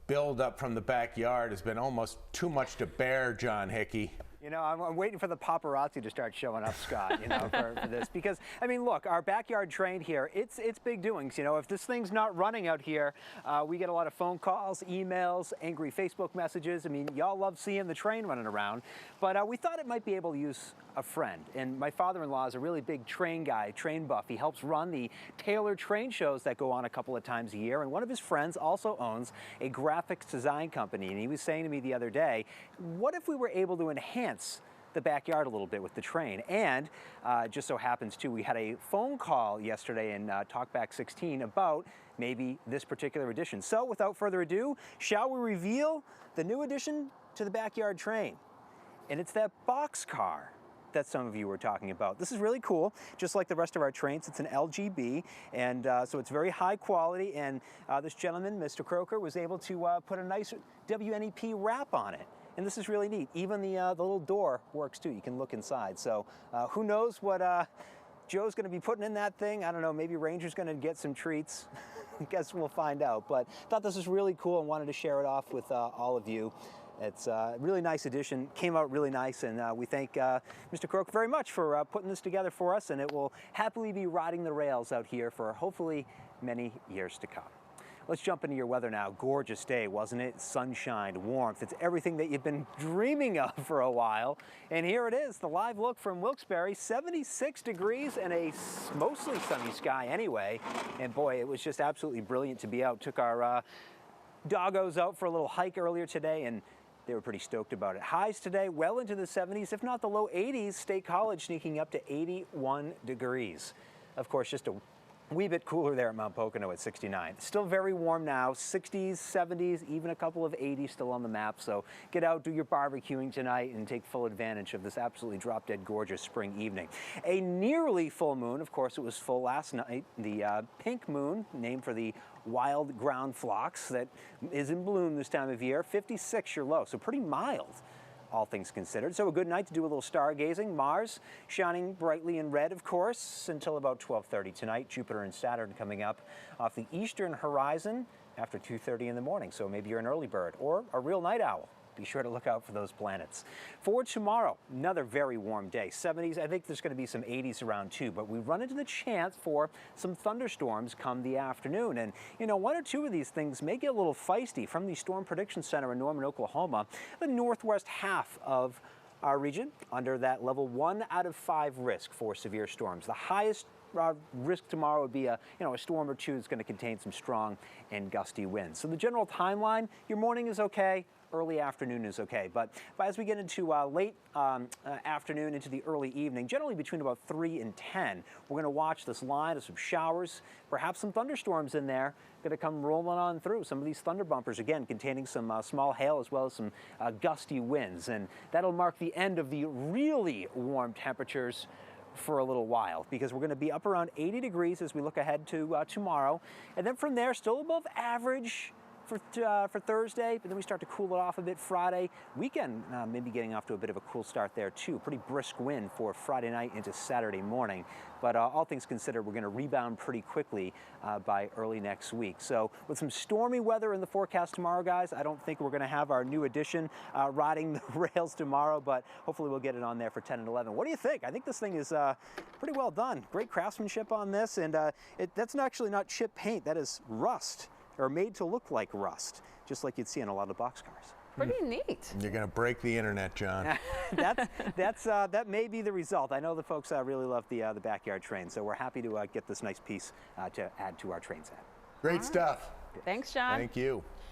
buildup from the backyard has been almost too much to bear, John Hickey. You know, I'm waiting for the paparazzi to start showing up, Scott, you know, for this. Because, I mean, look, our backyard train here, it's big doings. You know, if this thing's not running out here, we get a lot of phone calls, emails, angry Facebook messages. I mean, y'all love seeing the train running around. But we thought it might be able to use a friend. And my father-in-law is a really big train guy, train buff. He helps run the Taylor train shows that go on a couple of times a year. And one of his friends also owns a graphics design company. And he was saying to me the other day, what if we were able to enhance the backyard a little bit with the train? And just so happens too, we had a phone call yesterday in Talkback 16 about maybe this particular addition. So without further ado, shall we reveal the new addition to the backyard train? And it's that boxcar that some of you were talking about. This is really cool. Just like the rest of our trains, it's an LGB, and so it's very high quality. And this gentleman, Mr. Croker, was able to put a nice WNEP wrap on it. And this is really neat. Even the little door works too. You can look inside. So who knows what Joe's going to be putting in that thing? I don't know. Maybe Ranger's going to get some treats. I guess we'll find out. But thought this was really cool and wanted to share it off with all of you. It's a really nice addition. Came out really nice, and we thank Mr. Croker very much for putting this together for us. And it will happily be riding the rails out here for hopefully many years to come. Let's jump into your weather now. Gorgeous day, wasn't it? Sunshine, warmth. It's everything that you've been dreaming of for a while. And here it is, the live look from Wilkes-Barre, 76 degrees and a mostly sunny sky anyway. And boy, it was just absolutely brilliant to be out. Took our doggos out for a little hike earlier today, and they were pretty stoked about it. Highs today well into the 70s, if not the low 80s. State College sneaking up to 81 degrees. Of course, just a wee bit cooler there at Mount Pocono at 69. Still very warm now, 60s, 70s, even a couple of 80s still on the map. So get out, do your barbecuing tonight, and take full advantage of this absolutely drop-dead gorgeous spring evening. A nearly full moon, of course it was full last night. The pink moon, named for the wild ground phlox that is in bloom this time of year. 56 your low, so pretty mild, all things considered. So a good night to do a little stargazing. Mars shining brightly in red, of course, until about 12:30 tonight. Jupiter and Saturn coming up off the eastern horizon after 2:30 in the morning. So maybe you're an early bird or a real night owl. Be sure to look out for those planets. For tomorrow, another very warm day. 70s, I think there's going to be some 80s around too, but we run into the chance for some thunderstorms come the afternoon. And, you know, one or two of these things may get a little feisty. From the Storm Prediction Center in Norman, Oklahoma, the northwest half of our region under that level 1 out of 5 risk for severe storms. The highest risk tomorrow would be a storm or two that's going to contain some strong and gusty winds. So the general timeline, your morning is okay. Early afternoon is okay, but as we get into late afternoon into the early evening, generally between about 3 and 10, we're going to watch this line of some showers, perhaps some thunderstorms in there, going to come rolling on through. Some of these thunder bumpers, again, containing some small hail as well as some gusty winds, and that'll mark the end of the really warm temperatures for a little while, because we're going to be up around 80 degrees as we look ahead to tomorrow, and then from there, still above average for Thursday, but then we start to cool it off a bit Friday. Weekend maybe getting off to a bit of a cool start there too. Pretty brisk wind for Friday night into Saturday morning. But all things considered, we're going to rebound pretty quickly by early next week. So with some stormy weather in the forecast tomorrow, guys, I don't think we're going to have our new edition riding the rails tomorrow, but hopefully we'll get it on there for 10 and 11. What do you think? I think this thing is pretty well done. Great craftsmanship on this, and that's actually not chip paint. That is rust, or made to look like rust, just like you'd see in a lot of boxcars. Pretty neat. You're going to break the internet, John. That may be the result. I know the folks really love the backyard train, so we're happy to get this nice piece to add to our train set. Great stuff. Thanks, John. Thank you.